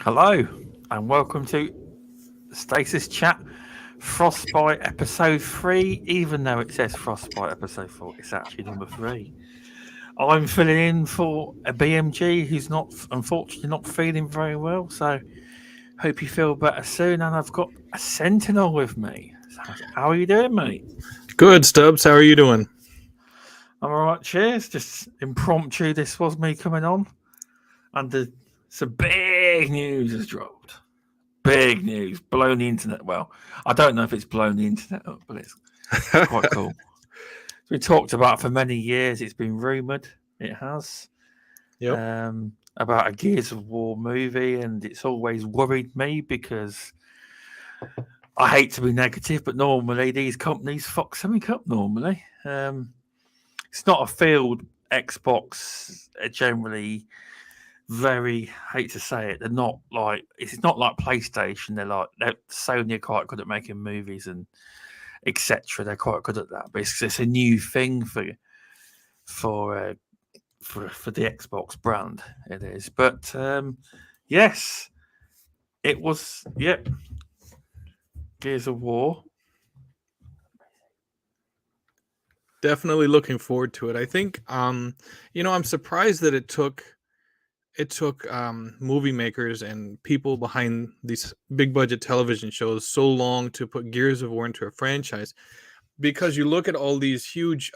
Hello, and welcome to Stasis Chat Frostbite Episode 3. Even though it says Frostbite Episode 4, it's actually number 3. I'm filling in for a BMG who's unfortunately not feeling very well, so hope you feel better soon. And I've got a Sentinel with me. So how are you doing, mate? Good, Stubbs. How are you doing? I'm alright, cheers. Just impromptu, this was me coming on. And some big news has dropped. Big news, blown the internet. Well, I don't know if it's blown the internet up, but it's quite cool. It's been talked about for many years. It's been rumoured. It has. Yep. About a Gears of War movie, and it's always worried me because I hate to be negative, but normally these companies fuck something up. Normally, it's not a field. Xbox generally very hate to say it. They're not like it's not like PlayStation. They're Sony are quite good at making movies and etc. They're quite good at that, but it's a new thing for the Xbox brand. It is, but yes, it was. Yep, Gears of War. Definitely looking forward to it. I think, I'm surprised that it took movie makers and people behind these big budget television shows so long to put Gears of War into a franchise, because you look at all these huge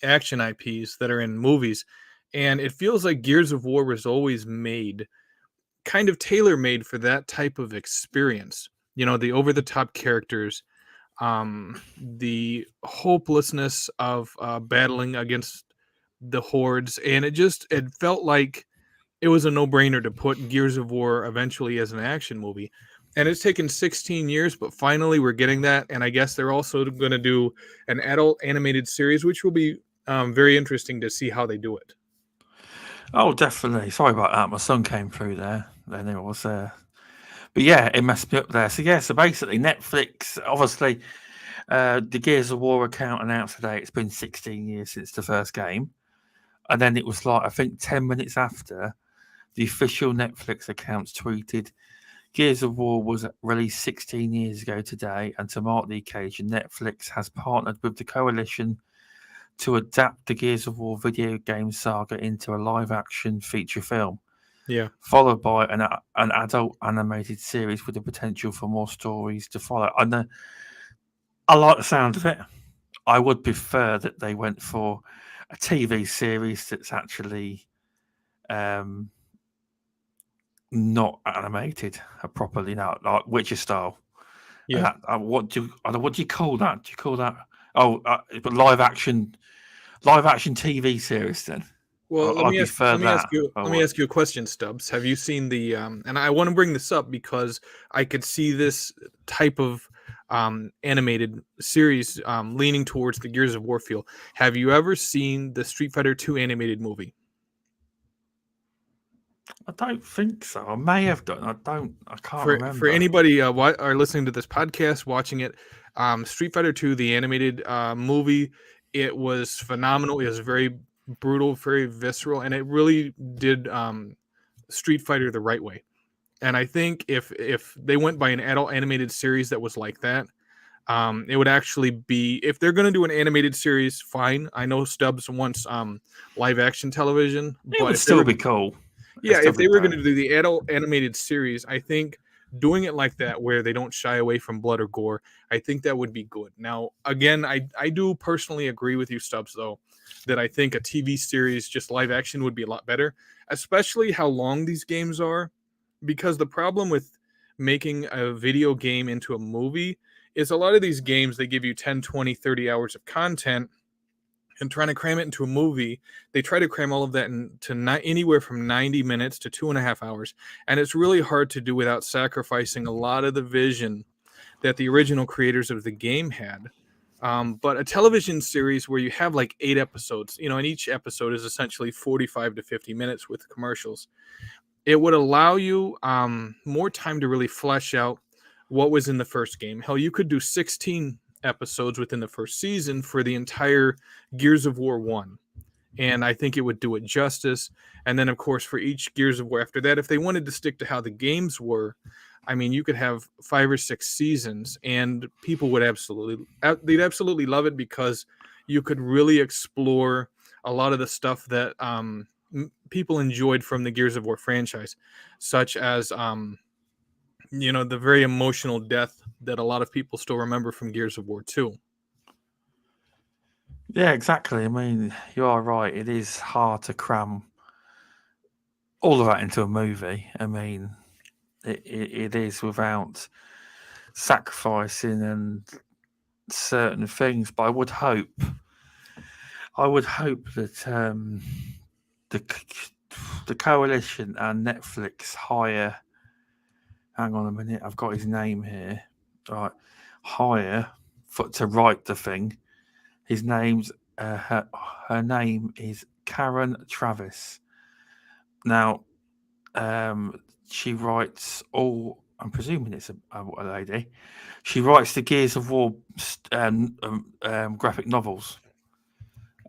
action IPs that are in movies, and it feels like Gears of War was always made kind of tailor-made for that type of experience. The over-the-top characters, the hopelessness of battling against the hordes, and it felt like it was a no-brainer to put Gears of War eventually as an action movie. And it's taken 16 years, but finally we're getting that. And I guess they're also going to do an adult animated series, which will be very interesting to see how they do it. Oh, definitely. Sorry about that. My son came through there. Then it was but yeah, it messed me up there. So basically, Netflix obviously. The Gears of War account announced today it's been 16 years since the first game. And then it was like, I think 10 minutes after, the official Netflix accounts tweeted, Gears of War was released 16 years ago today, and to mark the occasion, Netflix has partnered with the Coalition to adapt the Gears of War video game saga into a live-action feature film. Yeah. Followed by an adult animated series with the potential for more stories to follow. And I like the sound of it. I would prefer that they went for a TV series that's actually not animated properly now, like Witcher style. Yeah. What do you call that? Do you call that? But live action TV series then. Well, I prefer that. let me ask you a question, Stubbs. Have you seen the and I want to bring this up because I could see this type of animated series leaning towards the Gears of War feel. Have you ever seen the Street Fighter 2 animated movie? I don't think so. I may have done. I can't remember. For anybody are listening to this podcast, watching it, Street Fighter 2, the animated movie, it was phenomenal. It was very brutal, very visceral, and it really did Street Fighter the right way. And I think if they went by an adult animated series that was like that, it would actually be, if they're going to do an animated series, fine. I know Stubbs wants live action television, it would still be cool. Yeah, if they were going to do the adult animated series, I think doing it like that, where they don't shy away from blood or gore, I think that would be good. Now, again, I do personally agree with you, Stubbs, though, that I think a TV series, just live action, would be a lot better, especially how long these games are. Because the problem with making a video game into a movie is a lot of these games, they give you 10, 20, 30 hours of content, and trying to cram it into a movie, they try to cram all of that into anywhere from 90 minutes to 2.5 hours. And it's really hard to do without sacrificing a lot of the vision that the original creators of the game had. But a television series where you have like 8 episodes, and each episode is essentially 45 to 50 minutes with commercials, it would allow you more time to really flesh out what was in the first game. Hell, you could do 16 episodes within the first season for the entire Gears of War 1. and I think it would do it justice. And then, of course, for each Gears of War after that, if they wanted to stick to how the games were, I mean, you could have 5 or 6 seasons, and people would they'd absolutely love it, because you could really explore a lot of the stuff that people enjoyed from the Gears of War franchise, such as the very emotional death that a lot of people still remember from Gears of War 2. Yeah, exactly. I mean, you are right. It is hard to cram all of that into a movie. I mean, it is without sacrificing and certain things. But I would hope that the coalition and Netflix hire. Hang on a minute, I've got his name here. Right, hire to write the thing. His name's her name is Karen Travis. Now, she writes all. I'm presuming it's a lady. She writes the Gears of War graphic novels,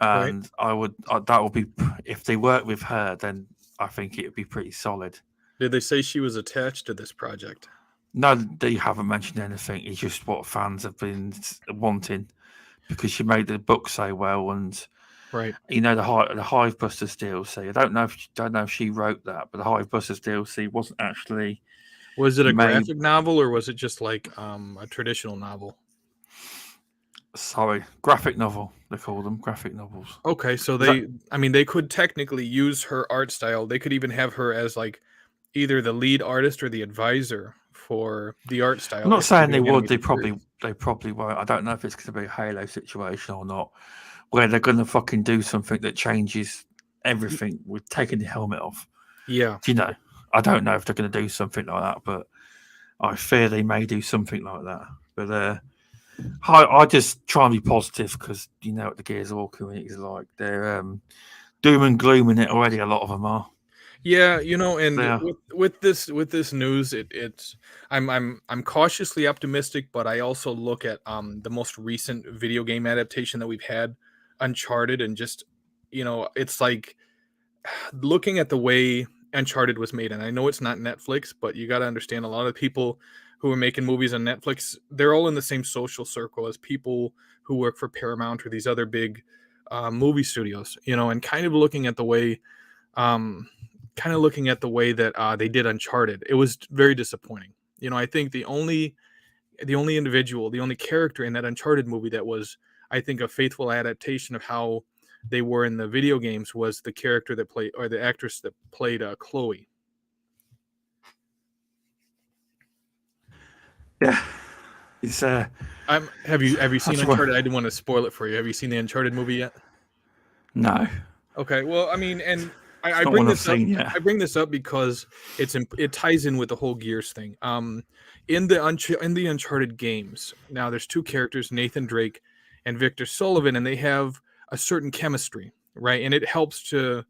Right? and that would be, if they work with her, then I think it would be pretty solid. Did they say she was attached to this project? No, they haven't mentioned anything. It's just what fans have been wanting, because she made the book so well, and Right. the Hivebusters DLC. I don't know if she wrote that, but the Hivebusters DLC wasn't actually. Was it a made, graphic novel, or was it just like a traditional novel? Sorry, graphic novel. They call them graphic novels. Okay, so they could technically use her art style. They could even have her as like either the lead artist or the advisor for the art style. I'm not saying they would. They probably won't. I don't know if it's going to be a Halo situation or not, where they're going to fucking do something that changes everything with taking the helmet off. Yeah. I don't know if they're going to do something like that, but I fear they may do something like that. But I just try and be positive, because you know what the Gears of War community is like. They're doom and gloom in it already. A lot of them are. Yeah, and with this news, it's I'm cautiously optimistic, but I also look at the most recent video game adaptation that we've had, Uncharted, and just it's like looking at the way Uncharted was made, and I know it's not Netflix, but you got to understand, a lot of people who are making movies on Netflix, they're all in the same social circle as people who work for Paramount or these other big movie studios, and kind of looking at the way that they did Uncharted. It was very disappointing. I think the only individual, the only character in that Uncharted movie that was, I think, a faithful adaptation of how they were in the video games was the character that played, or the actress that played Chloe. Yeah, it's have you seen Uncharted? I didn't want to spoil it for you. Have you seen the Uncharted movie yet? No. Okay, well, I mean, and I bring this up. I bring this up because it ties in with the whole Gears thing. In the Uncharted games, now there's 2 characters, Nathan Drake and Victor Sullivan, and they have a certain chemistry, right? And it helps to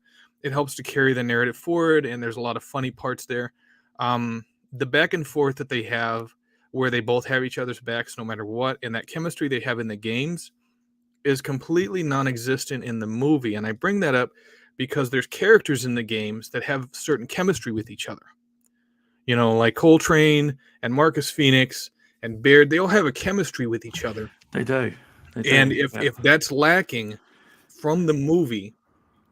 carry the narrative forward. And there's a lot of funny parts there. The back and forth that they have, where they both have each other's backs no matter what, and that chemistry they have in the games is completely non-existent in the movie. And I bring that up because there's characters in the games that have certain chemistry with each other. Like Coltrane and Marcus Phoenix and Baird, they all have a chemistry with each other. They do. And if that's lacking from the movie,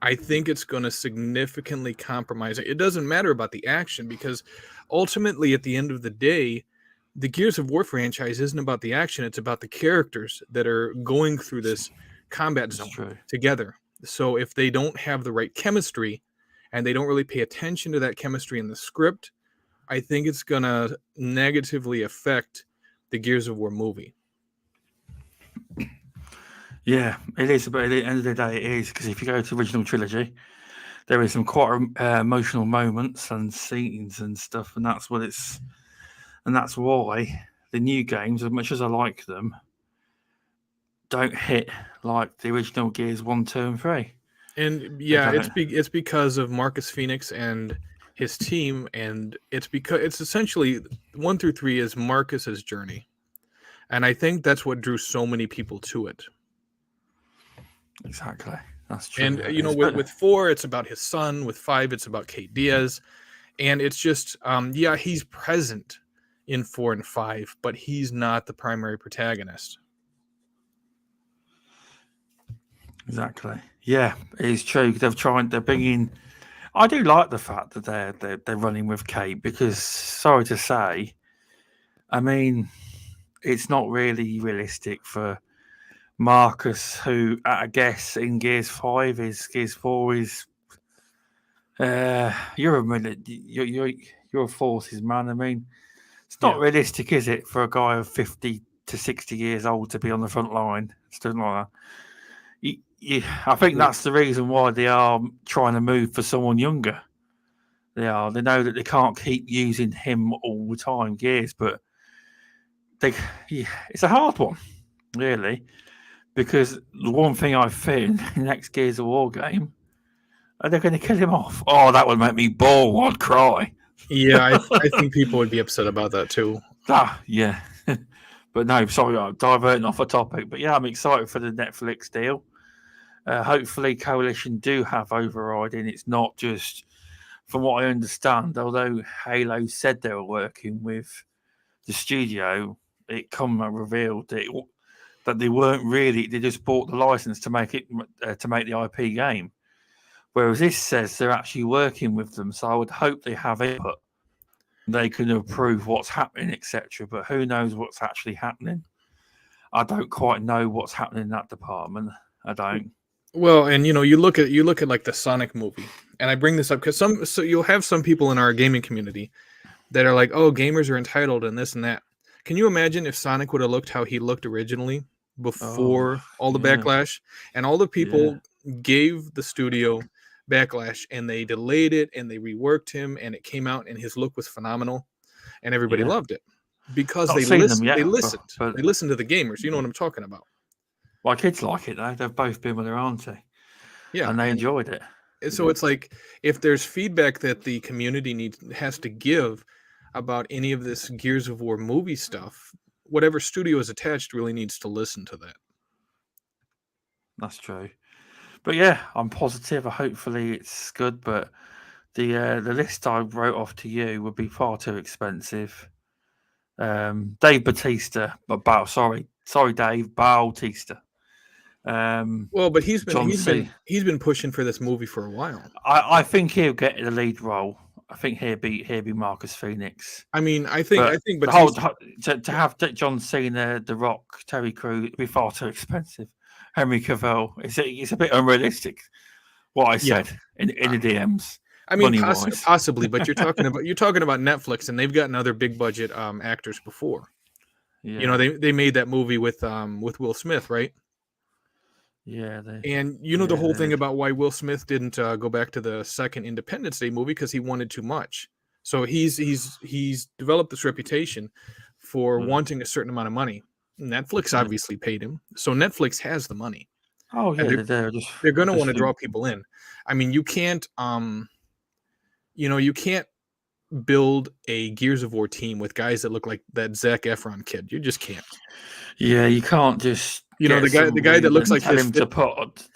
I think it's going to significantly compromise it. It doesn't matter about the action, because ultimately, at the end of the day, the Gears of War franchise isn't about the action. It's about the characters that are going through this combat zone together. So if they don't have the right chemistry, and they don't really pay attention to that chemistry in the script, I think it's going to negatively affect the Gears of War movie. Yeah, it is. But at the end of the day, it is, because if you go to the original trilogy, there is some quite emotional moments and scenes and stuff, and that's why the new games, as much as I like them, don't hit like the original Gears 1, 2, and 3. And yeah, it's because of Marcus Phoenix and his team, and it's essentially 1 through 3 is Marcus's journey, and I think that's what drew so many people to it. Exactly. That's true. And with 4, it's about his son. With 5, it's about Kate Diaz, and it's just he's present in 4 and 5, but he's not the primary protagonist. Exactly. Yeah, it's true. They're bringing. I do like the fact that they're running with Kate because, sorry to say, I mean, it's not really realistic for Marcus, who I guess in Gears 5 is Gears 4 is. You're a minute. You're a forces man. I mean, it's not realistic, is it, for a guy of 50 to 60 years old to be on the front line, something like that. I think that's the reason why they are trying to move for someone younger. They are. They know that they can't keep using him all the time, Gears, but it's a hard one, really, because the one thing I fear in the next Gears of War game, are they going to kill him off? Oh, that would make me bawl. I'd cry. Yeah, I think people would be upset about that too. Yeah. But no, sorry, I'm diverting off a topic. But yeah, I'm excited for the Netflix deal. Hopefully, Coalition do have overriding. It's not just, from what I understand, although Halo said they were working with the studio, it revealed that they weren't really. They just bought the license to make the IP game. Whereas this says they're actually working with them, so I would hope they have input. They can approve what's happening, etc. But who knows what's actually happening? I don't quite know what's happening in that department. I don't. Well, and you look at like the Sonic movie, and I bring this up because you'll have some people in our gaming community that are like, oh, gamers are entitled and this and that. Can you imagine if Sonic would have looked how he looked originally before all the backlash, and all the people gave the studio backlash, and they delayed it and they reworked him, and it came out and his look was phenomenal, and everybody loved it because they listened. They listened to the gamers. You know what I'm talking about. My kids like it though. They've both been with their auntie. Yeah, and they enjoyed it. So it's like if there's feedback that the community has to give about any of this Gears of War movie stuff, whatever studio is attached really needs to listen to that. That's true. But yeah, I'm positive. Hopefully it's good. But the list I wrote off to you would be far too expensive. Dave Bautista, sorry, Dave Bautista. Well, but he's been pushing for this movie for a while. I think he'll get the lead role. I think he'll be Marcus Phoenix. I mean, I think, but to have John Cena, The Rock, Terry Crews, it'd be far too expensive. Henry Cavill, it's a bit unrealistic. What I said in the DMs. I mean, possibly, but you're talking about Netflix, and they've gotten other big budget actors before. Yeah. They made that movie with Will Smith, right? Yeah. The whole thing about why Will Smith didn't go back to the second Independence Day movie because he wanted too much. So he's developed this reputation for wanting a certain amount of money. Netflix obviously paid him, so Netflix has the money. Oh yeah, they're going to want to draw people in. I mean, you can't you can't build a Gears of War team with guys that look like that Zac Efron kid. You just can't. Yeah, you can't just the guy that looks like tell him to put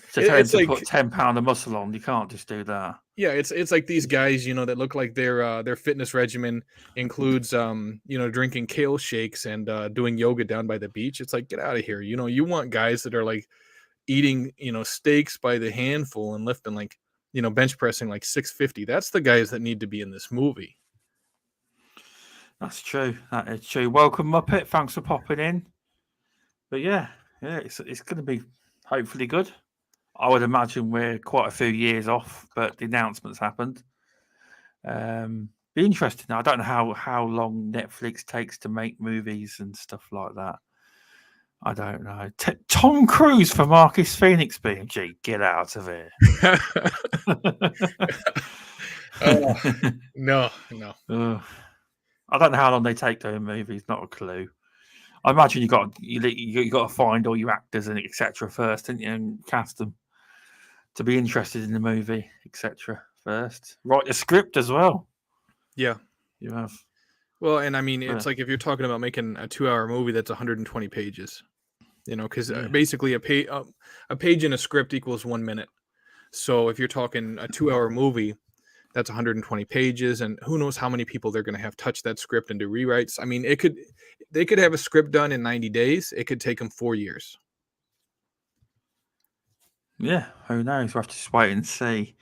10 pound of muscle on. You can't just do that. Yeah, it's like these guys, that look like their fitness regimen includes drinking kale shakes and doing yoga down by the beach. It's like, get out of here. You want guys that are like eating, steaks by the handful and lifting like, bench pressing like 650. That's the guys that need to be in this movie. That's true. That is true. Welcome, Muppet. Thanks for popping in. But yeah, it's going to be hopefully good. I would imagine we're quite a few years off, but the announcements happened. Be interesting. I don't know how long Netflix takes to make movies and stuff like that. I don't know. Tom Cruise for Marcus Phoenix BMG. Get out of here. No. I don't know how long they take doing movies. Not a clue. I imagine you got to find all your actors and etc. first, didn't you, and cast them to be interested in the movie, etc. first. Write the script as well. Yeah, you have. Well, and I mean, it's like if you're talking about making a 2-hour movie that's 120 pages, because basically a page in a script equals 1 minute. So if you're talking a 2-hour movie, that's 120 pages, and who knows how many people they're going to have touch that script and do rewrites. I mean, they could have a script done in 90 days. It could take them 4 years. Yeah, who knows? We'll have to just wait and see.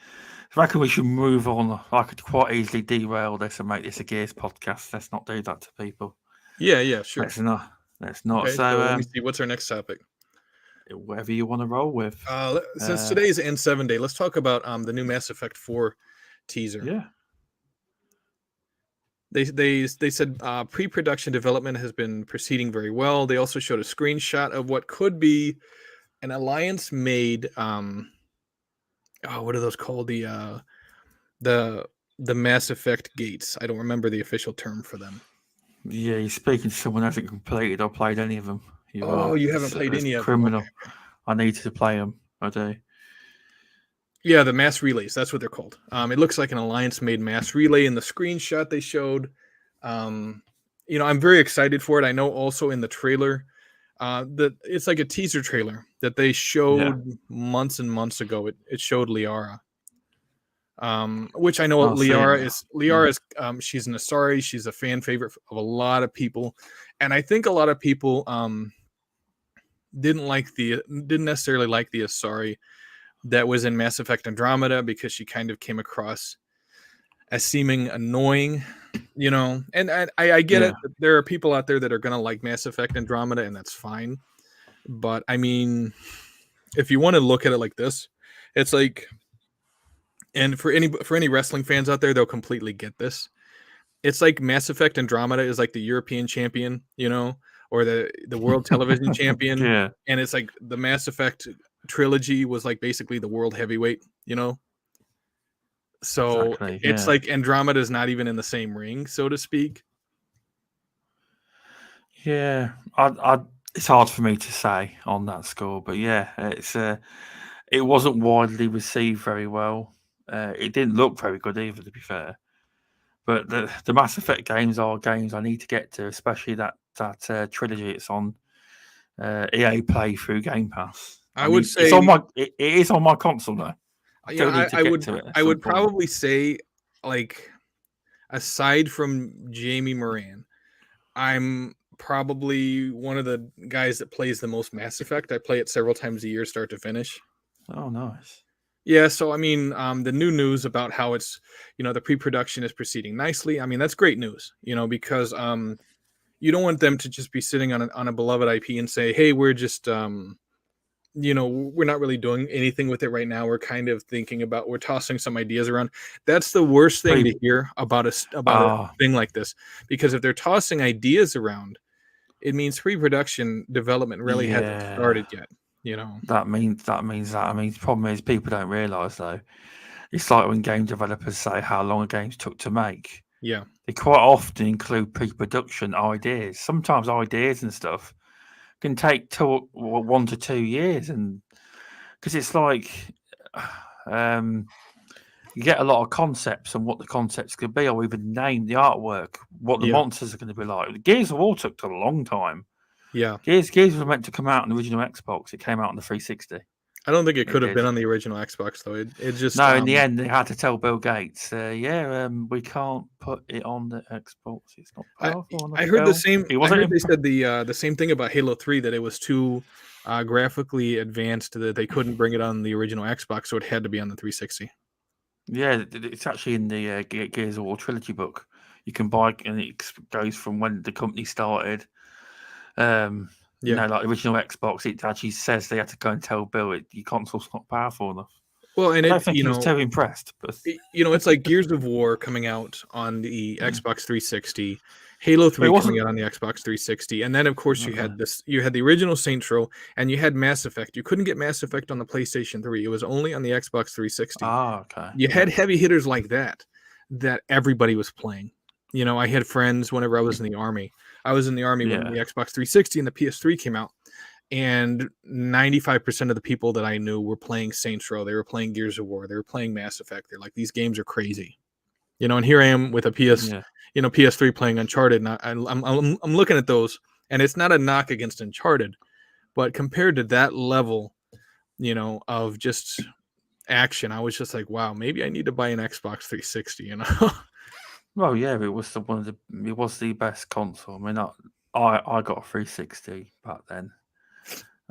I reckon we should move on. I could quite easily derail this and make this a Gears podcast. Let's not do that to people. Yeah, sure. Let's not. Okay, so let me see. What's our next topic? Whatever you want to roll with. Since today's N7 day, let's talk about the new Mass Effect 4 teaser. Yeah. They said pre-production development has been proceeding very well. They also showed a screenshot of what could be an alliance-made what are those called? The Mass Effect gates. I don't remember the official term for them. Yeah, you're speaking to someone who hasn't completed or played any of them. You haven't played any of them. Criminal. Okay. I need to play them. I do. Yeah, the mass relays. That's what they're called. It looks like an alliance-made mass relay in the screenshot they showed. I'm very excited for it. I know also in the trailer that it's like a teaser trailer that they showed months and months ago. It showed Liara, which I know Liara is. Liara is. She's an Asari. She's a fan favorite of a lot of people, and I think a lot of people didn't necessarily like the Asari that was in Mass Effect Andromeda because she kind of came across as seeming annoying, and I get it. There are people out there that are going to like Mass Effect Andromeda, and that's fine. But I mean, if you want to look at it like this, it's like, and for any wrestling fans out there, they'll completely get this. It's like Mass Effect Andromeda is like the European champion, or the world television champion. Yeah. And it's like the Mass Effect trilogy was like basically the world heavyweight, So it's like Andromeda is not even in the same ring, so to speak. Yeah, it's hard for me to say on that score, but yeah, it wasn't widely received very well. It didn't look very good either, to be fair. But the Mass Effect games are games I need to get to, especially that trilogy. It's on EA Play through Game Pass. I would say it is on my console now. I would probably say, like, aside from Jamie Moran, I'm probably one of the guys that plays the most Mass Effect. I play it several times a year, start to finish. Oh, nice. Yeah, so I mean, the new news about how it's, the pre-production is proceeding nicely. I mean, that's great news, because you don't want them to just be sitting on a beloved IP and say, hey, we're just, we're not really doing anything with it right now. We're kind of we're tossing some ideas around. That's the worst thing to hear about a thing like this, because if they're tossing ideas around, it means pre-production development really hasn't started yet. That means that. I mean, the problem is people don't realize though. It's like when game developers say how long a game's took to make. Yeah, they quite often include pre-production ideas. Sometimes ideas and stuff can take 1 to 2 years, and because it's like you get a lot of concepts and what the concepts could be, or even name the artwork, what the monsters are going to be like. Gears of War took a long time. Yeah, Gears was meant to come out on the original Xbox. It came out on the 360. I don't think it could have been on the original Xbox though. It just in the end they had to tell Bill Gates, we can't put it on the Xbox. It's not powerful. I heard the same. I heard they said the same thing about Halo 3, that it was too graphically advanced, that they couldn't bring it on the original Xbox, so it had to be on the 360. Yeah, it's actually in the Gears of War trilogy book. You can buy, and it goes from when the company started. Like original Xbox, it actually says they had to go and tell Bill your console's not powerful enough. Well, and I don't think he was too impressed. But it's like Gears of War coming out on the Xbox 360, Halo 3 coming out on the Xbox 360, and then of course you had the original Saints Row, and you had Mass Effect. You couldn't get Mass Effect on the PlayStation 3; it was only on the Xbox 360. Okay. You had heavy hitters like that everybody was playing. I had friends whenever I was in the Army. I was in the Army when the Xbox 360 and the PS3 came out, and 95% of the people that I knew were playing Saints Row. They were playing Gears of War. They were playing Mass Effect. They're like, these games are crazy, and here I am with a PS3 playing Uncharted. And I'm looking at those, and it's not a knock against Uncharted, but compared to that level, of just action, I was just like, wow, maybe I need to buy an Xbox 360. You know? Well, yeah, it was it was the best console. I mean, I got a 360 back then.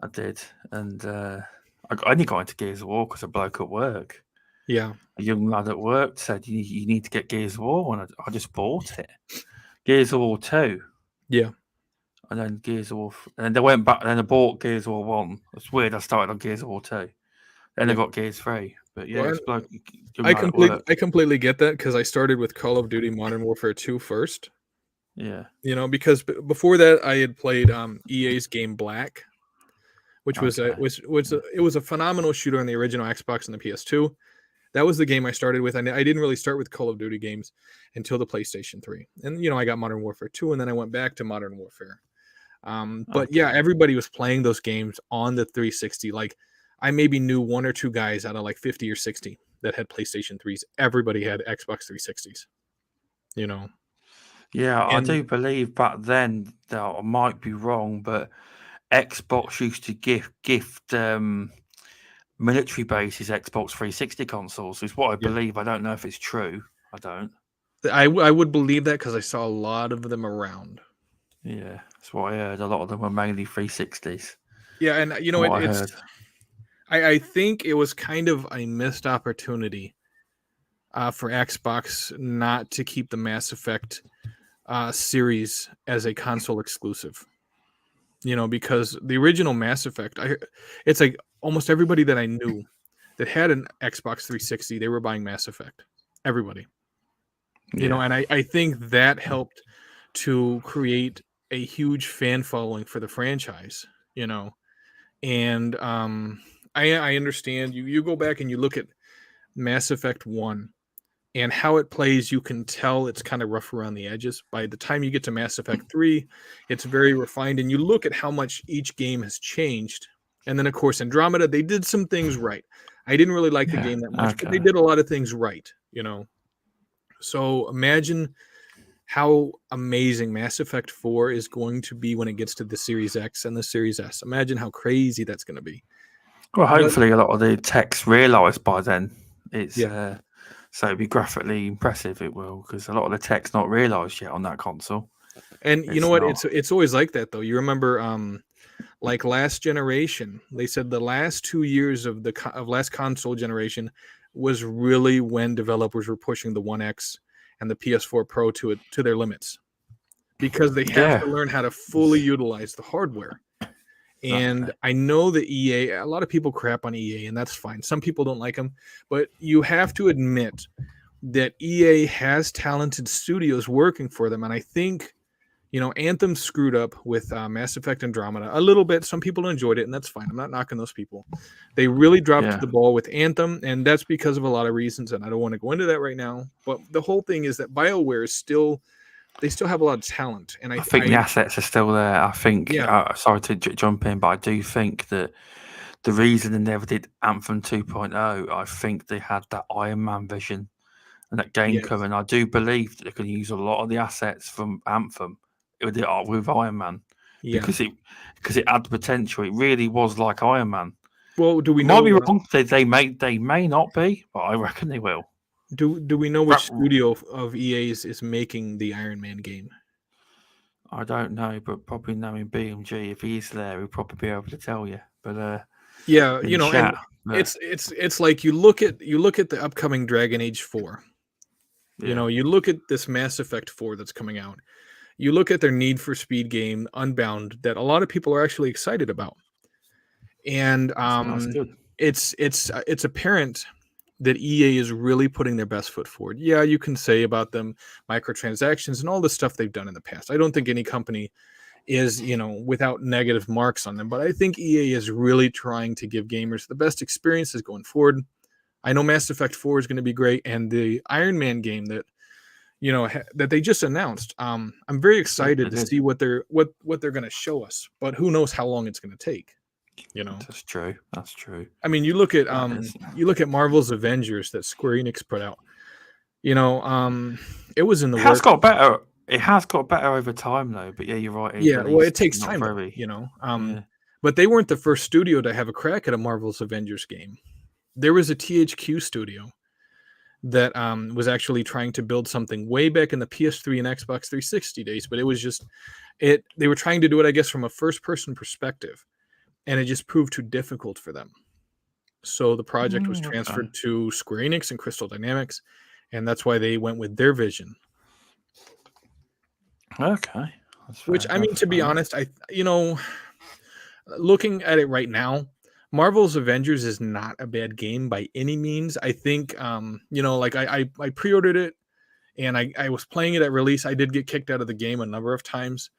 I did, and I only got into Gears of War because a bloke at work, Yeah. a young lad at work, said you need to get Gears of War, and I just bought it. Gears of War 2, Yeah. and then Gears of War, and they went back. Then I bought Gears of War 1. It's weird. I started on Gears of War 2, then I Yeah. got Gears 3. But yeah, Well, it's bloke young lad at work. I completely get that because I started with Call of Duty Modern Warfare 2 first. Yeah, You know, because before that I had played EA's game Black, which was okay. it was a phenomenal shooter on the original Xbox and the PS2. That was the game I started with. I didn't really start with Call of Duty games until the PlayStation 3. And, you know, I got Modern Warfare 2, and then I went back to Modern Warfare. But yeah, Okay. everybody was playing those games on the 360. Like, I maybe knew one or two guys out of like 50 or 60 that had PlayStation 3s. Everybody had Xbox 360s, you know. Yeah, I And do believe back then that I might be wrong, but Xbox used to gift military bases Xbox 360 consoles. Is what I yeah, believe. I don't know if it's true. I don't. I would believe that because I saw a lot of them around. Yeah, that's what I heard. A lot of them were mainly 360s. Yeah, and you know, From what I heard. I think it was kind of a missed opportunity for Xbox not to keep the Mass Effect series as a console exclusive. You know, because the original Mass Effect, it's like almost everybody that I knew that had an Xbox 360, they were buying Mass Effect. Everybody. You know, Yeah, and I think that helped to create a huge fan following for the franchise, you know. And I understand you go back and you look at Mass Effect 1 and how it plays, you can tell it's kind of rough around the edges. By the time you get to Mass Effect 3, it's very refined, and you look at how much each game has changed. And then, of course, Andromeda, they did some things right. I didn't really like the yeah. game that much, but they Okay. did a lot of things right, you know. So imagine how amazing Mass Effect 4 is going to be when it gets to the Series X and the Series S. Imagine how crazy that's going to be. Well, But hopefully a lot of the tech's realised by then. It's yeah, so it'll be graphically impressive. It will, because a lot of the tech's not realised yet on that console. and you know It's what? not. It's always like that though. You remember like last generation, they said the last 2 years of last console generation was really when developers were pushing the 1X and the PS4 Pro to their limits because they have Yeah. to learn how to fully utilize the hardware. And Okay. I know that EA, a lot of people crap on EA, and that's fine. Some people don't like them, but you have to admit that EA has talented studios working for them. And I think, you know, Anthem screwed up with Mass Effect Andromeda a little bit. Some people enjoyed it, and that's fine. I'm not knocking those people. They really dropped Yeah. the ball with Anthem, and that's because of a lot of reasons, and I don't want to go into that right now. But the whole thing is that Bioware is still, they still have a lot of talent. And I think the assets are still there. I think. yeah, Sorry to jump in, but I do think that the reason they never did Anthem 2.0, I think they had that Iron Man vision and that game yes, coming. I do believe that they can use a lot of the assets from Anthem with Iron Man yeah. because it had the potential. It really was like Iron Man. Well, do we Might know? be wrong. They may not be, but I reckon they will. Do we know which Ra- studio of EA's is making the Iron Man game? I don't know, but probably knowing BMG, if he's there, he'll probably be able to tell you. But Yeah, in you know, and chat, but it's like you look at the upcoming Dragon Age 4. You yeah, know, you look at this Mass Effect 4 that's coming out. You look at their Need for Speed game Unbound that a lot of people are actually excited about. And that's good. it's apparent that EA is really putting their best foot forward. Yeah, you can say about them microtransactions and all the stuff they've done in the past. I don't think any company is, you know, without negative marks on them, but I think EA is really trying to give gamers the best experiences going forward. I know Mass Effect 4 is going to be great, and the Iron Man game that, you know, that they just announced. I'm very Yeah, they excited to did. see what they're going to show us, but who knows how long it's going to take, you know. That's true. That's true. I mean, That is. you look at Marvel's Avengers that Square Enix put out. You know, it was in the It has works. got better. It has got better over time, though. But yeah, you're right. It Yeah, well, it released takes not time though, very. you know. Yeah. But they weren't the first studio to have a crack at a Marvel's Avengers game. there was a THQ studio that was actually trying to build something way back in the PS3 and Xbox 360 days, but it was just they were trying to do it, I guess, from a first person perspective, and it just proved too difficult for them. So the project was transferred to Square Enix and Crystal Dynamics, and that's why they went with their vision. Okay. Which, I mean, to be honest, looking at it right now, Marvel's Avengers is not a bad game by any means. I think, like I pre-ordered it and I was playing it at release. I did get kicked out of the game a number of times,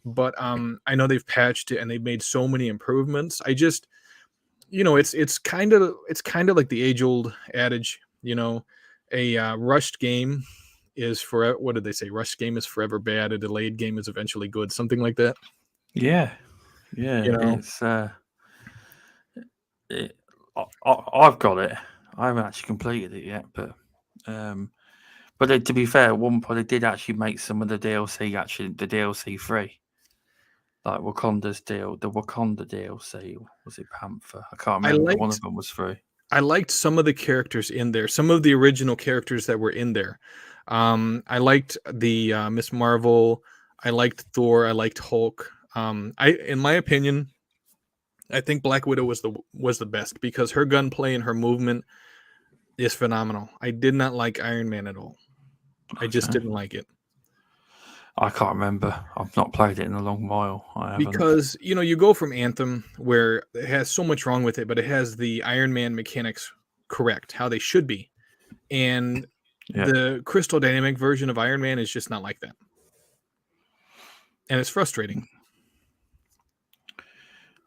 but I know they've patched it and they've made so many improvements. I just, it's kind of like the age-old adage, a rushed game is forever. What did they say? Rushed game is forever bad. A delayed game is eventually good. Something like that. Yeah. It's I've got it. I haven't actually completed it yet, but to be fair, at one point they did actually make some of the DLC free, like Wakanda's deal. The Wakanda DLC, was it Panther? I can't remember. One of them was free. I liked some of the characters in there. Some of the original characters that were in there. I liked the Miss Marvel. I liked Thor. I liked Hulk. In my opinion, I think Black Widow was the best because her gunplay and her movement is phenomenal. I did not like Iron Man at all. I just didn't like it. I can't remember. I've not played it in a long while. Because you go from Anthem, where it has so much wrong with it, but it has the Iron Man mechanics correct, how they should be, and the Crystal Dynamic version of Iron Man is just not like that, and it's frustrating.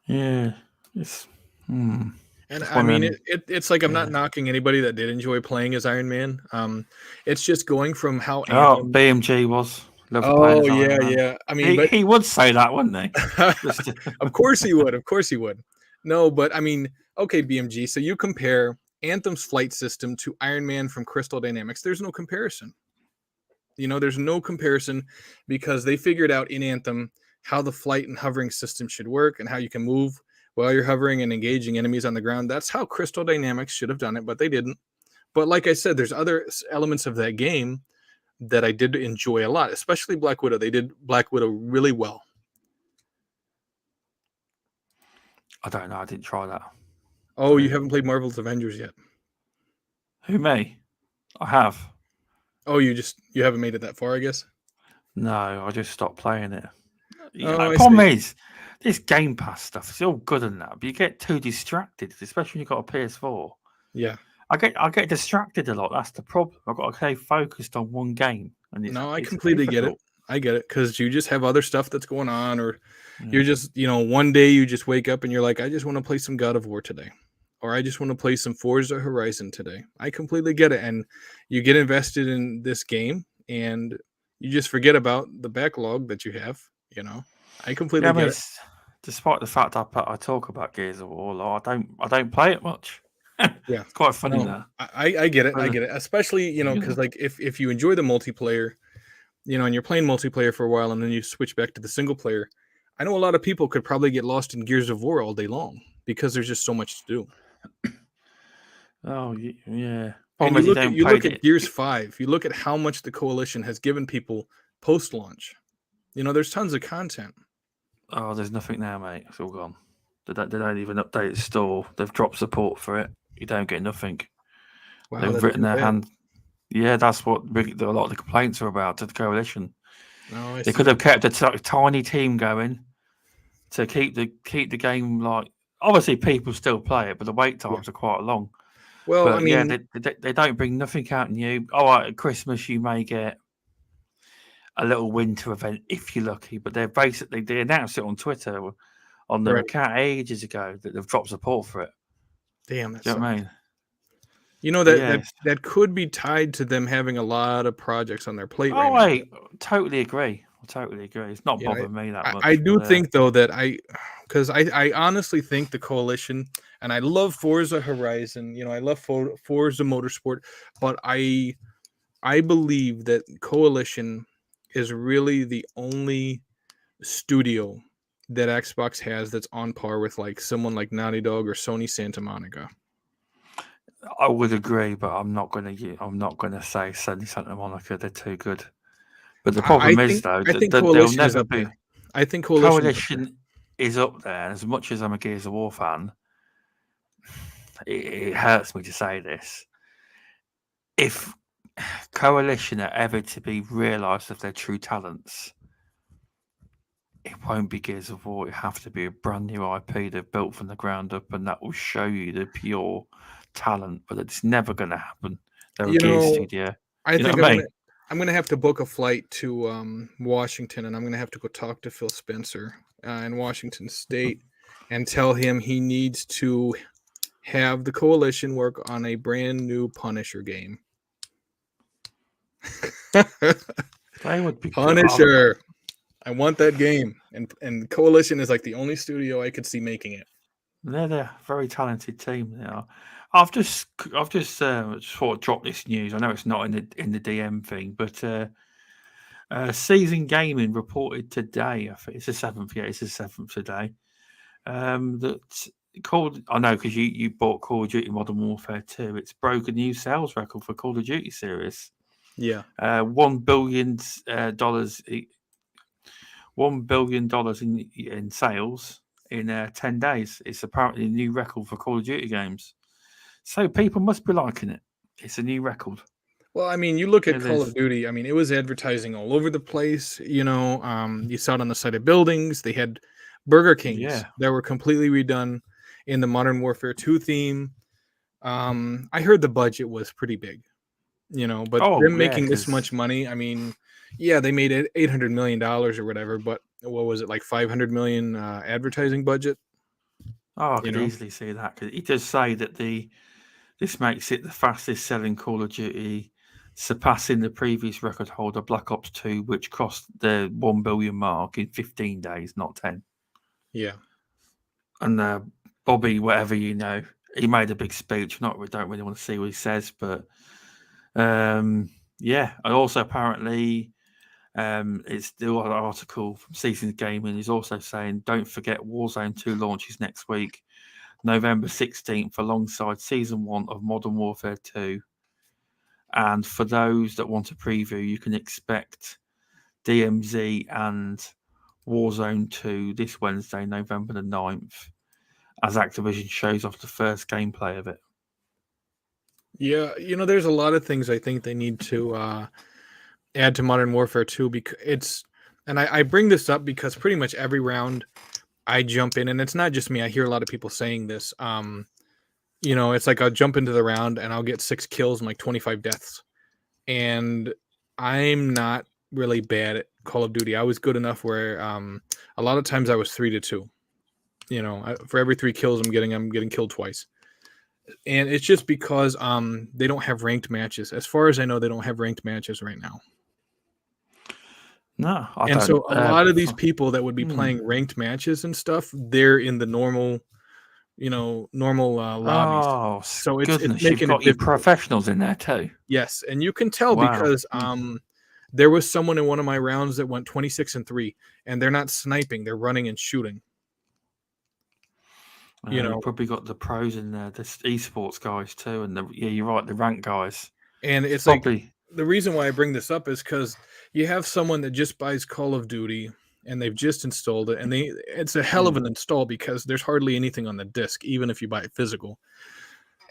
Yeah, it's. And I mean, it's like I'm not knocking anybody that did enjoy playing as Iron Man. It's just going from how Anthem... BMG was. Yeah. I mean, he would say that, wouldn't he? Of course he would. Of course he would. No, but I mean, okay, BMG. So you compare Anthem's flight system to Iron Man from Crystal Dynamics. There's no comparison. There's no comparison because they figured out in Anthem how the flight and hovering system should work and how you can move while you're hovering and engaging enemies on the ground. That's how Crystal Dynamics should have done it, but they didn't. But like I said, there's other elements of that game that I did enjoy a lot, especially Black Widow. They did Black Widow really well. I don't know. I didn't try that. Oh, you haven't played Marvel's Avengers yet? Who, me? I have. Oh, you haven't made it that far, I guess? No, I just stopped playing it. The problem is, this Game Pass stuff is all good and that, but you get too distracted, especially when you've got a PS4. Yeah. I get distracted a lot. That's the problem. I've got to stay focused on one game. And I completely get it. I get it because you just have other stuff that's going on, or you're just, one day you just wake up and you're like, I just want to play some God of War today, or I just want to play some Forza Horizon today. I completely get it. And you get invested in this game and you just forget about the backlog that you have, I completely get it. Despite the fact I talk about Gears of War, I don't play it much. Yeah, it's quite funny now. I get it. I get it. Especially, because like if you enjoy the multiplayer, and you're playing multiplayer for a while and then you switch back to the single player, I know a lot of people could probably get lost in Gears of War all day long because there's just so much to do. Oh, yeah. And you look at Gears 5, you look at how much the Coalition has given people post-launch. There's tons of content. Oh, there's nothing now, mate. It's all gone. They don't even update the store. They've dropped support for it. You don't get nothing. Wow, they've written their hand. Yeah, that's what a lot of the complaints are about to the Coalition. Oh, they could have kept a tiny team going to keep the game like. Obviously, people still play it, but the wait times are quite long. Well, I mean, they don't bring nothing out new. Oh, at Christmas you may get a little winter event if you're lucky, but they announced it on Twitter on their account ages ago that they've dropped support for it. Damn, that's what I mean. That could be tied to them having a lot of projects on their plate. I totally agree. It's not bothering me that much. I do think though that because I honestly think the Coalition, and I love Forza Horizon. I love Forza Motorsport, but I believe that Coalition is really the only studio that Xbox has that's on par with like someone like Naughty Dog or Sony Santa Monica. I would agree, but I'm not going to say Santa Monica. They're too good. But the problem is, though, I think that they'll Coalition is never up be. there. I think Coalition Is up there. And as much as I'm a Gears of War fan, it hurts me to say this. If Coalition are ever to be realised of their true talents, it won't be Gears of War. It have to be a brand new IP they've built from the ground up, and that will show you the pure talent. But it's never going to happen. They're a Gears studio. I think I'm gonna have to book a flight to Washington, and I'm gonna have to go talk to Phil Spencer in Washington State and tell him he needs to have the Coalition work on a brand new Punisher game. They would be Punisher. I want that game, and Coalition is like the only studio I could see making it. They're a very talented team. They are. I've just sort of dropped this news. I know it's not in the DM thing, but Season Gaming reported today. I think it's the 7th. Yeah, it's the 7th today. That I know because you bought Call of Duty Modern Warfare 2. It's broke a new sales record for Call of Duty series. Yeah, $1 billion $1 billion in sales in 10 days. It's apparently a new record for Call of Duty games. So people must be liking it. It's a new record. Well, I mean, you look at Call of Duty. I mean, it was advertising all over the place. You saw it on the side of buildings. They had Burger Kings that were completely redone in the Modern Warfare 2 theme. I heard the budget was pretty big, but they're making this much money. I mean, they made it $800 million or whatever, but what was it, like 500 million advertising budget? Oh, I could easily see that. Because it does say that this makes it the fastest selling Call of Duty, surpassing the previous record holder, Black Ops 2, which crossed the 1 billion mark in 15 days, not 10. Yeah. And Bobby, whatever he made a big speech. We don't really want to see what he says, but and also apparently it's the article from Season Gaming is also saying don't forget Warzone 2 launches next week, November 16th, alongside Season 1 of Modern Warfare 2. And for those that want a preview, you can expect DMZ and Warzone 2 this Wednesday, November the 9th, as Activision shows off the first gameplay of it. Yeah, there's a lot of things I think they need to add to Modern Warfare 2 because I bring this up because pretty much every round I jump in, and it's not just me. I hear a lot of people saying this. It's like I'll jump into the round and I'll get 6 kills and like 25 deaths. And I'm not really bad at Call of Duty. I was good enough where a lot of times I was 3-2. For every 3 kills I'm getting killed twice. And it's just because they don't have ranked matches. As far as I know, they don't have ranked matches right now. No, so a lot of these people that would be playing ranked matches and stuff, they're in the normal lobbies. Oh, so it's making you've got your professionals in there too. Yes, and you can tell because there was someone in one of my rounds that went 26-3, and they're not sniping; they're running and shooting. You've probably got the pros in there, the esports guys too, and you're right, the rank guys. And it's probably like the reason why I bring this up is because you have someone that just buys Call of Duty and they've just installed it, and it's a hell of an install because there's hardly anything on the disc, even if you buy it physical.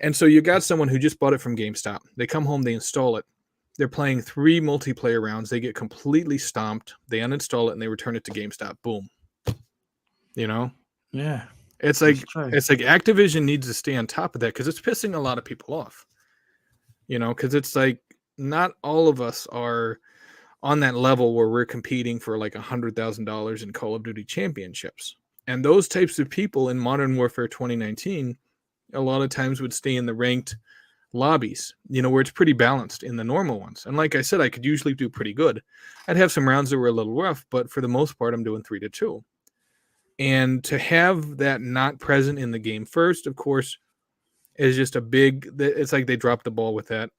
And so you got someone who just bought it from GameStop. They come home, they install it. They're playing 3 multiplayer rounds. They get completely stomped. They uninstall it and they return it to GameStop. Boom. Yeah. It's like Activision needs to stay on top of that because it's pissing a lot of people off. Because it's like not all of us are on that level where we're competing for like $100,000 in Call of Duty championships. And those types of people in Modern Warfare 2019, a lot of times would stay in the ranked lobbies, where it's pretty balanced in the normal ones. And like I said, I could usually do pretty good. I'd have some rounds that were a little rough, but for the most part, I'm doing 3-2. And to have that not present in the game first, of course, is just it's like they dropped the ball with that.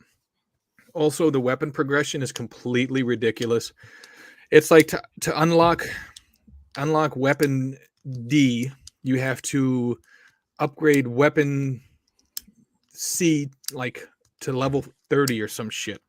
Also, the weapon progression is completely ridiculous. It's like to unlock weapon D, you have to upgrade weapon C like to level 30 or some shit.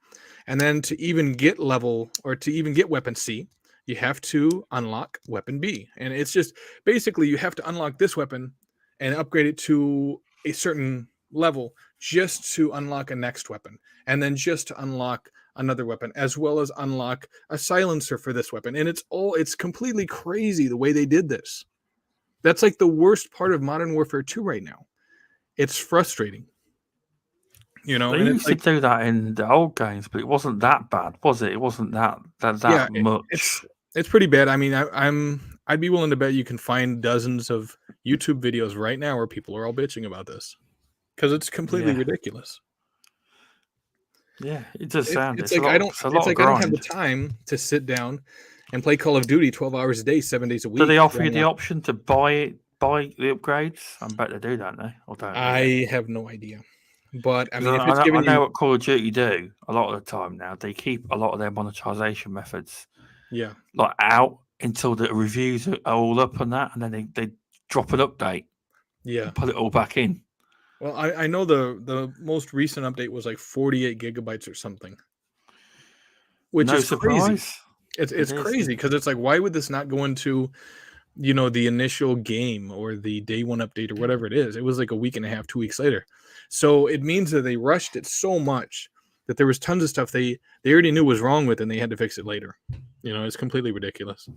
And then to even get weapon C, you have to unlock weapon B. And it's just basically you have to unlock this weapon and upgrade it to a certain level just to unlock a next weapon. And then just to unlock another weapon, as well as unlock a silencer for this weapon. And it's completely crazy the way they did this. That's like the worst part of Modern Warfare 2 right now. It's frustrating. You know, they and used to do that in the old games, but it wasn't that bad, was it? It wasn't that much. It's pretty bad. I mean, I'd be willing to bet you can find dozens of YouTube videos right now where people are all bitching about this because it's completely ridiculous. Yeah, it does sound. It's like I don't have the time to sit down and play Call of Duty 12 hours a day, 7 days a week. Do they offer you the option to buy the upgrades? I bet they do, don't they? Or don't I have no idea. But I mean, I know what Call of Duty do a lot of the time now. They keep a lot of their monetization methods, like out until the reviews are all up on that, and then they drop an update, and put it all back in. Well, I know the most recent update was like 48 gigabytes or something, which is crazy. It's crazy because it's like, why would this not go into, you know, the initial game or the day one update or whatever it is? It was like a week and a half, 2 weeks later. So it means that they rushed it so much that there was tons of stuff they already knew was wrong with, and they had to fix it later. You know, it's completely ridiculous.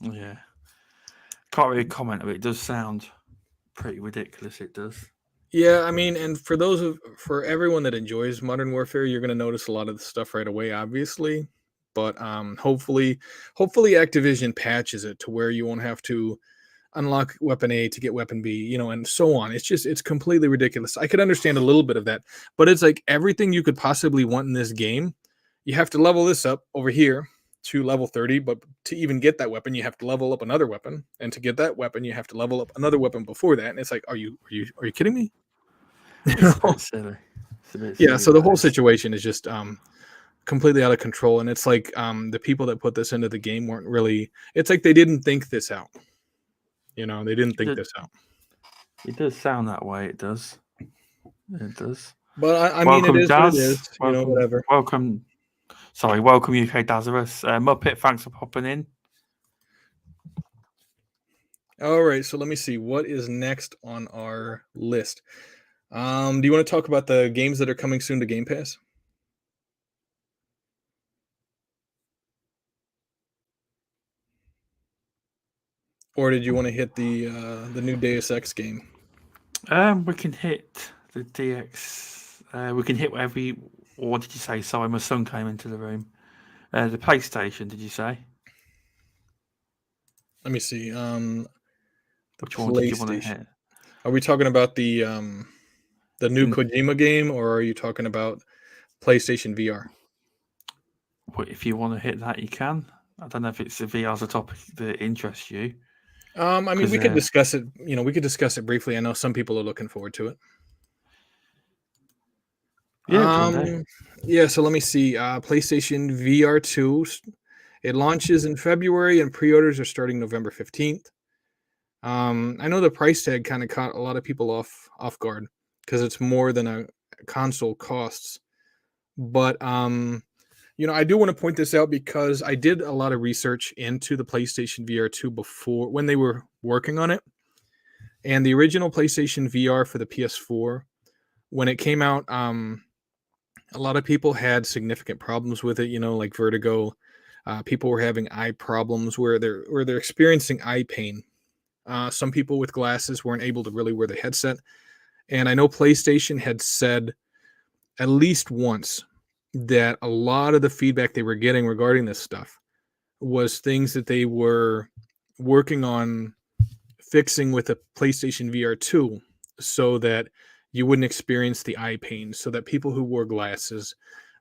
Yeah, can't really comment, but it does sound pretty ridiculous. It does. Yeah, I mean, and for everyone that enjoys Modern Warfare, you're going to notice a lot of the stuff right away, obviously. But hopefully Activision patches it to where you won't have to unlock weapon A to get weapon B, you know, and so on. It's completely ridiculous. I could understand a little bit of that, but it's like everything you could possibly want in this game, you have to level this up over here to level 30, but to even get that weapon, you have to level up another weapon, and to get that weapon, you have to level up another weapon before that. And it's like, are you kidding me? It's a bit silly. Yeah, so the whole situation is just completely out of control, and it's like the people that put this into the game weren't really. It's like they didn't think this out. You know, they didn't think this out. It does sound that way. It does. It does. But I mean, it is what it is. Welcome, you know, whatever. Welcome UK Dazarus. Muppet, thanks for popping in. All right, so let me see what is next on our list. Do you want to talk about the games that are coming soon to Game Pass? Or did you want to hit the new Deus Ex game? We can hit the DX. We can hit whatever you. Or what did you say? Sorry, my son came into the room. The PlayStation, did you say? Let me see. Which one did you want to hit? Are we talking about the new Kojima game, or are you talking about PlayStation VR? Well, if you want to hit that, you can. I don't know if it's the VR's a topic that interests you. I mean, we could discuss it. You know, we could discuss it briefly. I know some people are looking forward to it. Yeah. Yeah. So let me see. PlayStation VR 2. It launches in February, and pre-orders are starting November 15th. I know the price tag kind of caught a lot of people off guard because it's more than a console costs. But you know, I do want to point this out because I did a lot of research into the PlayStation VR 2 before when they were working on it. And the original PlayStation VR for the PS4, when it came out, a lot of people had significant problems with it, you know, like vertigo. People were having eye problems where they're experiencing eye pain. Some people with glasses weren't able to really wear the headset. And I know PlayStation had said at least once that a lot of the feedback they were getting regarding this stuff was things that they were working on fixing with a PlayStation VR 2 so that you wouldn't experience the eye pain, so that people who wore glasses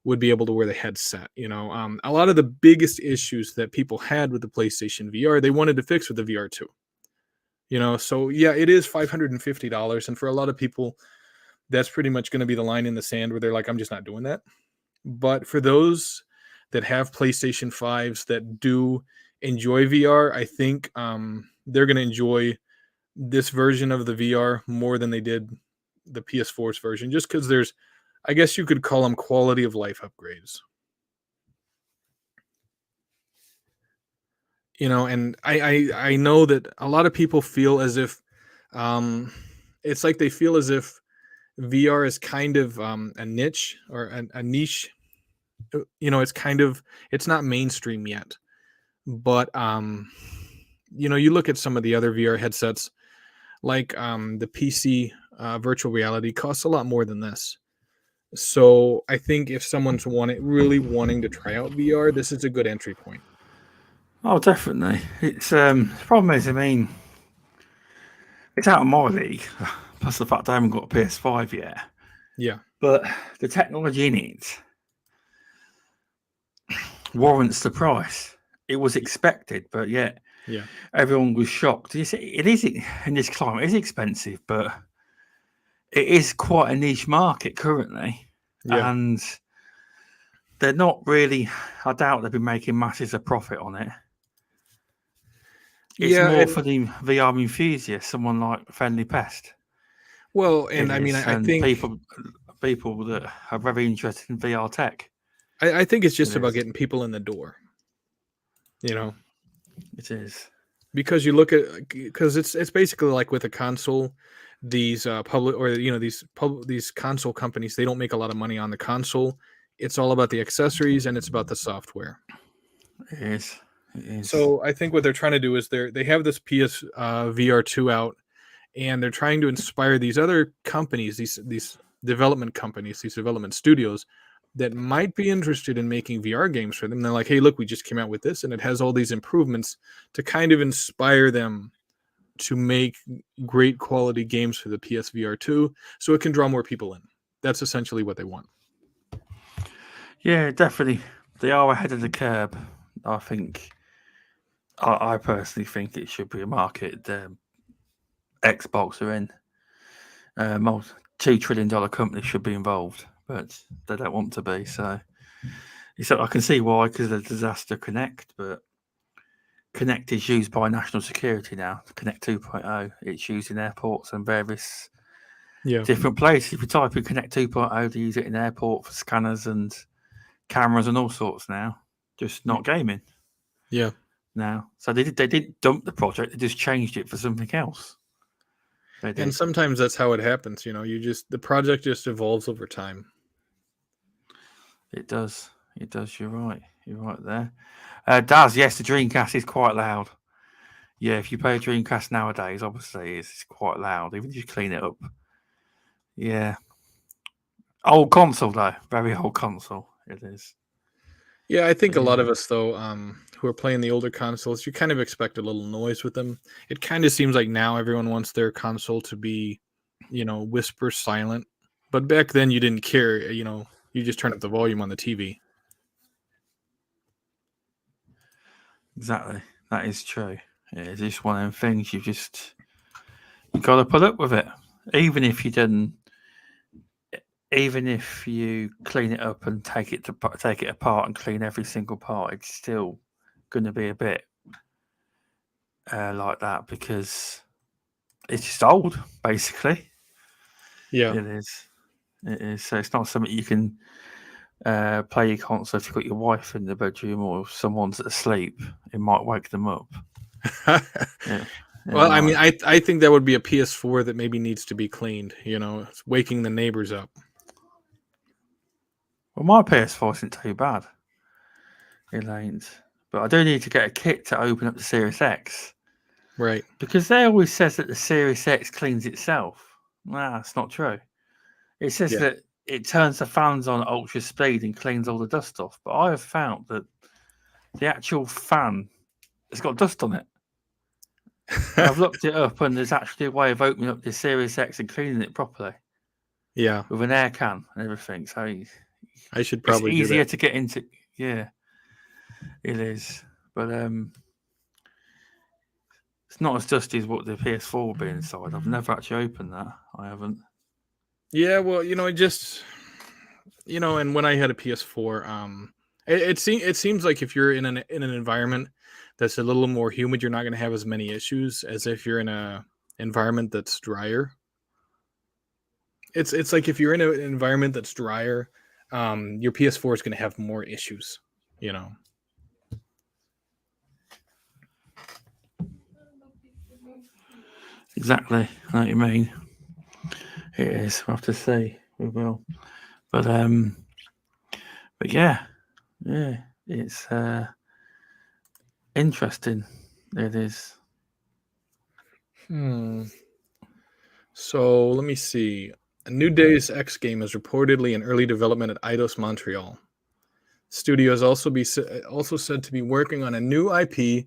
would be able to wear the headset. You know, a lot of the biggest issues that people had with the PlayStation VR, they wanted to fix with the VR 2. You know, so yeah, it is $550. And for a lot of people, that's pretty much going to be the line in the sand where they're like, I'm just not doing that. But for those that have PlayStation 5s that do enjoy VR, I think they're going to enjoy this version of the VR more than they did the PS4's version, just because there's, I guess you could call them quality of life upgrades. And I know that a lot of people feel as if it's like they feel as if VR is kind of a niche or a niche. It's not mainstream yet. But you look at some of the other VR headsets, like the PC virtual reality costs a lot more than this. So I think if someone's really wanting to try out VR, this is a good entry point. Oh, definitely. It's the problem is, I mean, it's out of my league. Plus the fact I haven't got a PS5 yet. Yeah. But the technology in it warrants the price. It was expected, but yet everyone was shocked. You see, it is in this climate. It is expensive, but it is quite a niche market currently, and they're not really. I doubt they'll be making masses of profit on it. It's more for the VR enthusiast, someone like Friendly Pest. Well, and I mean, I think people that are very interested in VR tech. I think it's just about getting people in the door. It is, because you look at, because it's basically like with a console, these public, or these console companies, they don't make a lot of money on the console. It's all about the accessories and it's about the software. It is. So I think what they're trying to do is they have this PS VR2 out, and they're trying to inspire these other companies, these development companies, these development studios that might be interested in making VR games for them. They're like, hey, look, we just came out with this, and it has all these improvements to kind of inspire them to make great quality games for the PSVR 2 so it can draw more people in. That's essentially what they want. Yeah, definitely. They are ahead of the curve. I think, I personally think it should be a market Xbox are in. $2 trillion company should be involved, but they don't want to be. So I can see why, because of the disaster Connect, but Connect is used by national security now. Connect 2.0, it's used in airports and various different places. If you type in Connect 2.0, they use it in airport for scanners and cameras and all sorts now. Just not gaming. Yeah. Now, so they didn't dump the project; they just changed it for something else. And sometimes that's how it happens. The project just evolves over time. It does. It does. You're right. You're right there. Daz, yes, the Dreamcast is quite loud. Yeah, if you play a Dreamcast nowadays, obviously it's quite loud, even if you clean it up. Yeah. Old console, though. Very old console. It is. Yeah, I think a lot of us, though, who are playing the older consoles, you kind of expect a little noise with them. It kind of seems like now everyone wants their console to be, whisper silent. But back then you didn't care, you just turn up the volume on the TV. Exactly. That is true. It's just one of them things you got to put up with it. Even if you clean it up and take it apart and clean every single part, it's still going to be a bit like that, because it's just old, basically. Yeah, it is. It is. So it's not something you can play your console if you've got your wife in the bedroom or if someone's asleep. It might wake them up. Well, I mean, I think that would be a PS4 that maybe needs to be cleaned. It's waking the neighbors up. Well, my PS4 isn't too bad. It ain't. But I do need to get a kit to open up the Series X. Right. Because they always says that the Series X cleans itself. Nah, that's not true. It says that it turns the fans on at ultra speed and cleans all the dust off. But I have found that the actual fan has got dust on it. I've looked it up, and there's actually a way of opening up the Series X and cleaning it properly. Yeah. With an air can and everything. So I should probably it's easier to get into. Yeah, it is. But it's not as dusty as what the PS4 will be inside. I've never actually opened that. I haven't. Yeah, well, it just, and when I had a PS4, it seems like if you're in an environment that's a little more humid, you're not going to have as many issues as if you're in a environment that's drier. It's like if you're in an environment that's drier, your PS4 is going to have more issues, you know. Exactly. I know what you mean. It is. We'll have to see. We will. But yeah, it's interesting. It is. So let me see. A new Deus Ex game is reportedly in early development at Eidos Montreal. Studio is also said to be working on a new IP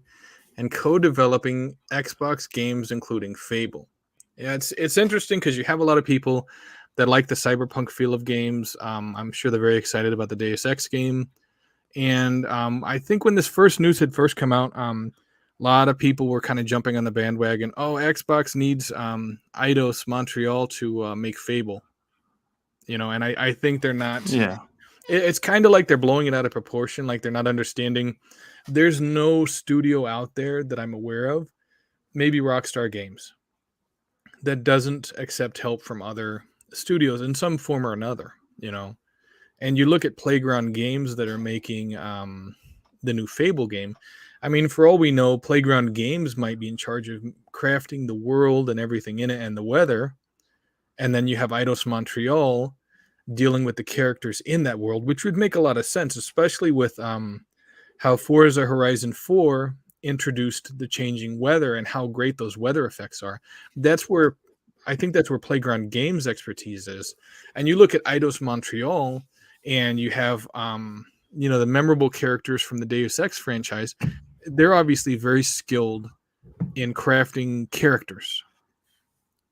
and co-developing Xbox games, including Fable. Yeah, it's interesting because you have a lot of people that like the cyberpunk feel of games. I'm sure they're very excited about the Deus Ex game, and I think when this first news had first come out, a lot of people were kind of jumping on the bandwagon. Oh, Xbox needs Eidos Montreal to make Fable, you know, and I think they're not. Yeah. It's kind of like they're blowing it out of proportion, like they're not understanding. There's no studio out there that I'm aware of, maybe Rockstar Games, that doesn't accept help from other studios in some form or another, you know. And you look at Playground Games that are making the new Fable game. I mean, for all we know, Playground Games might be in charge of crafting the world and everything in it and the weather. And then you have Eidos Montreal dealing with the characters in that world, which would make a lot of sense, especially with how Forza Horizon 4 introduced the changing weather and how great those weather effects are. That's where I think that's where Playground Games expertise is. And you look at Eidos Montreal and you have you know, the memorable characters from the Deus Ex franchise. They're obviously very skilled in crafting characters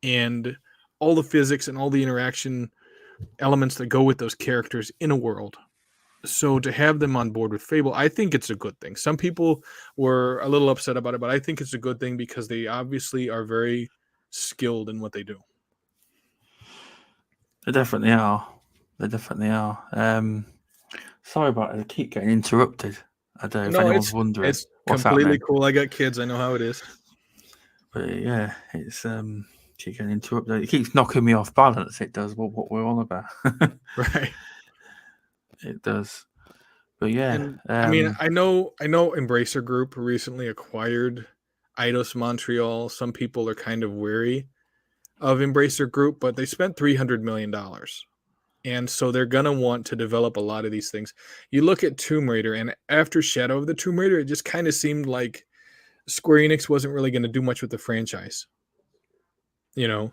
and all the physics and all the interaction elements that go with those characters in a world. So to have them on board with Fable, I think it's a good thing. Some people were a little upset about it, but I think it's a good thing because they obviously are very skilled in what they do. They definitely are. They definitely are. Sorry about it. I keep getting interrupted. I don't know if anyone's wondering. It's what's completely happening. cool. I got kids. I know how it is. But yeah, it's keep getting interrupted. It keeps knocking me off balance. It does what we're on about. Right. It does. But yeah, And, I mean, I know Embracer Group recently acquired Eidos Montreal. Some people are kind of wary of Embracer Group, but they spent $300 million. And so they're going to want to develop a lot of these things. You look at Tomb Raider, and after Shadow of the Tomb Raider, it just kind of seemed like Square Enix wasn't really going to do much with the franchise, you know.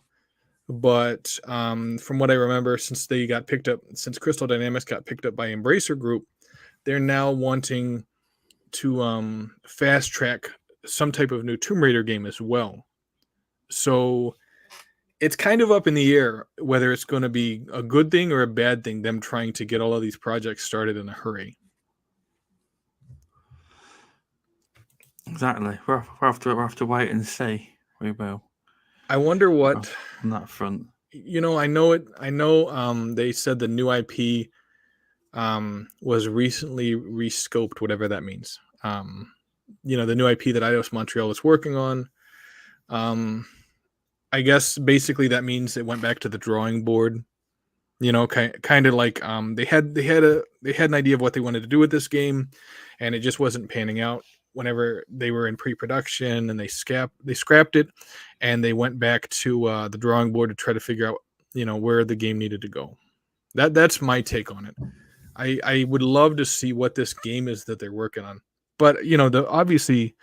But from what I remember, since Crystal Dynamics got picked up by Embracer Group, they're now wanting to fast track some type of new Tomb Raider game as well. So it's kind of up in the air whether it's going to be a good thing or a bad thing, them trying to get all of these projects started in a hurry. Exactly. We'll have to wait and see. We will. I wonder what on that front. You know, I know they said the new IP was recently rescoped, whatever that means. You know, the new IP that Eidos Montreal is working on. I guess basically that means it went back to the drawing board. You know, kind of like they had an idea of what they wanted to do with this game, and it just wasn't panning out. Whenever they were in pre-production, and they scrapped it, and they went back to the drawing board to try to figure out, you know, where the game needed to go. That's my take on it. I would love to see what this game is that they're working on, but you know, obviously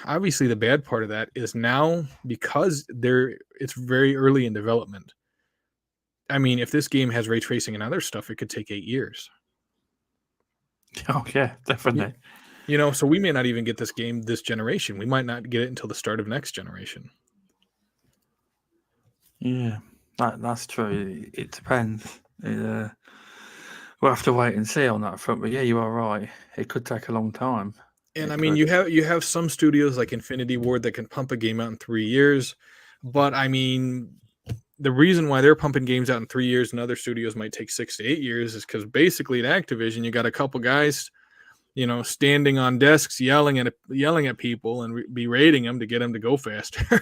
the bad part of that is now because it's very early in development. I mean, if this game has ray tracing and other stuff, it could take 8 years. Oh yeah, definitely. You know, so we may not even get this game this generation. We might not get it until the start of next generation. Yeah, that's true. It depends. We'll have to wait and see on that front. But yeah, you are right. It could take a long time. And I mean, you have some studios like Infinity Ward that can pump a game out in 3 years. But I mean, the reason why they're pumping games out in 3 years and other studios might take 6 to 8 years is because basically at Activision, you got a couple guys, you know, standing on desks, yelling at people and berating them to get them to go faster.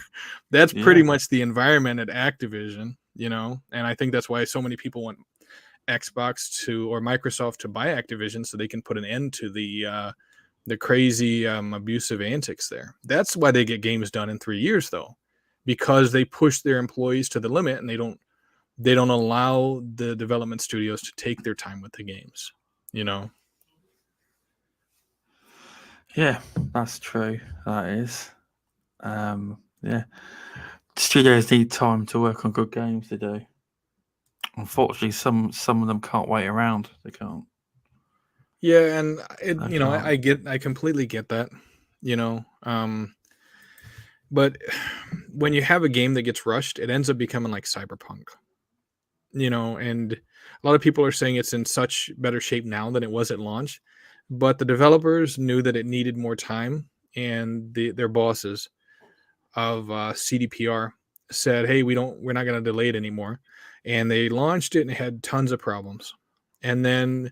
That's pretty much the environment at Activision. And I think that's why so many people want Xbox or Microsoft to buy Activision so they can put an end to the crazy abusive antics there. That's why they get games done in 3 years, though, because they push their employees to the limit and they don't allow the development studios to take their time with the games. Yeah, that's true. That is. Yeah. Studios need time to work on good games, they do. Unfortunately, some of them can't wait around. They can't. Yeah, and I completely get that. But when you have a game that gets rushed, it ends up becoming like Cyberpunk. And a lot of people are saying it's in such better shape now than it was at launch, but the developers knew that it needed more time, and their bosses of CDPR said, "Hey, we're not going to delay it anymore," and they launched it and it had tons of problems. And then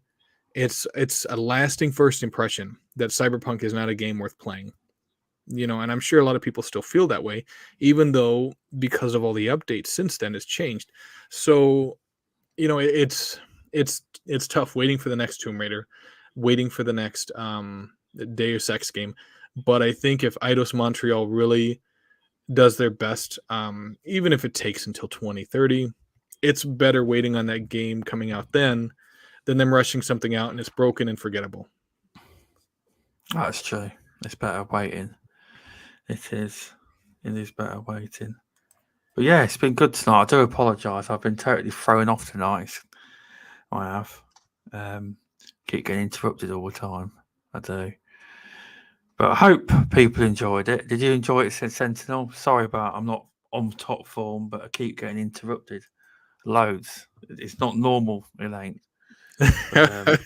it's a lasting first impression that Cyberpunk is not a game worth playing. And I'm sure a lot of people still feel that way, even though because of all the updates since then it's changed. So, it's tough waiting for the next Tomb Raider, waiting for the next Deus Ex game. But I think if Eidos Montreal really does their best, even if it takes until 2030, it's better waiting on that game coming out then than them rushing something out and it's broken and forgettable. That's true. It's better waiting. It is. It is better waiting. But yeah, it's been good tonight. I do apologise. I've been totally thrown off tonight. I have. Keep getting interrupted all the time. I do. But I hope people enjoyed it. Did you enjoy it, Sentinel? Sorry about I'm not on top form, but I keep getting interrupted. Loads. It's not normal. It ain't. But,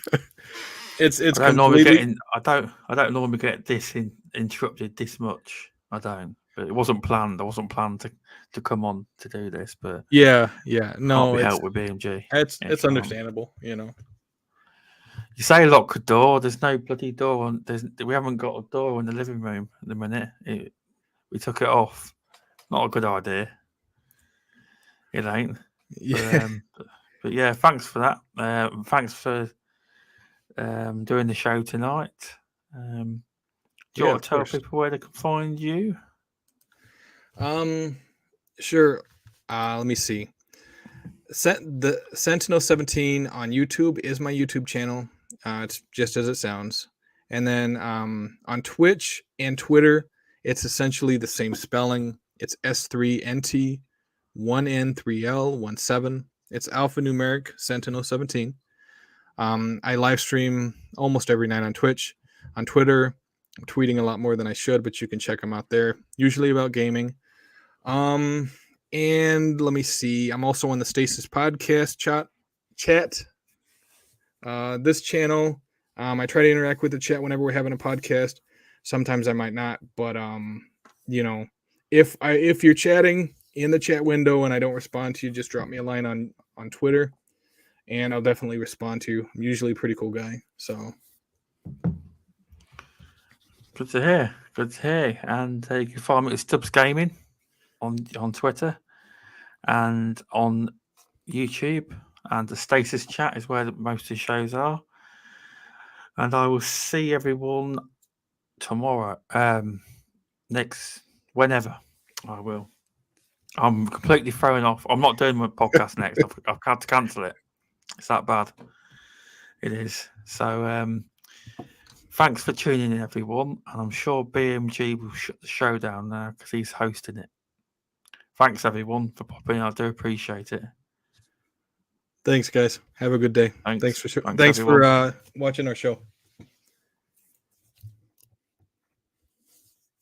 it's I don't normally get this interrupted this much. I don't. But it wasn't planned. I wasn't planned to come on to do this. But yeah, no, can't be helped with BMG. It's understandable. You say lock a door. There's no bloody door. We haven't got a door in the living room at the minute. We took it off. Not a good idea. It ain't. Yeah. But yeah, thanks for that. Thanks for doing the show tonight. Do you want to tell people where they can find you? Sure. Let me see. The Sentinel 17 on YouTube is my YouTube channel. It's just as it sounds. And then on Twitch and Twitter, it's essentially the same spelling. It's S3NT 1N3L17. It's alphanumeric Sentinel 17. I live stream almost every night on Twitch. On Twitter, I'm tweeting a lot more than I should, but you can check them out there. Usually about gaming. And let me see. I'm also on the Stasis podcast chat. This channel, I try to interact with the chat whenever we're having a podcast. Sometimes I might not, but if you're chatting in the chat window and I don't respond to you, just drop me a line on Twitter, and I'll definitely respond to you. I'm usually a pretty cool guy, so. Good to hear. Good to hear. And you can find me at Stubz Gaming on Twitter and on YouTube. And the Stasis chat is where most of the shows are. And I will see everyone tomorrow. Whenever I will. I'm completely thrown off. I'm not doing my podcast next. I've had to cancel it. It's that bad. It is. So thanks for tuning in, everyone. And I'm sure BMG will shut the show down now because he's hosting it. Thanks, everyone, for popping in. I do appreciate it. Thanks, guys. Have a good day. Thanks for watching our show.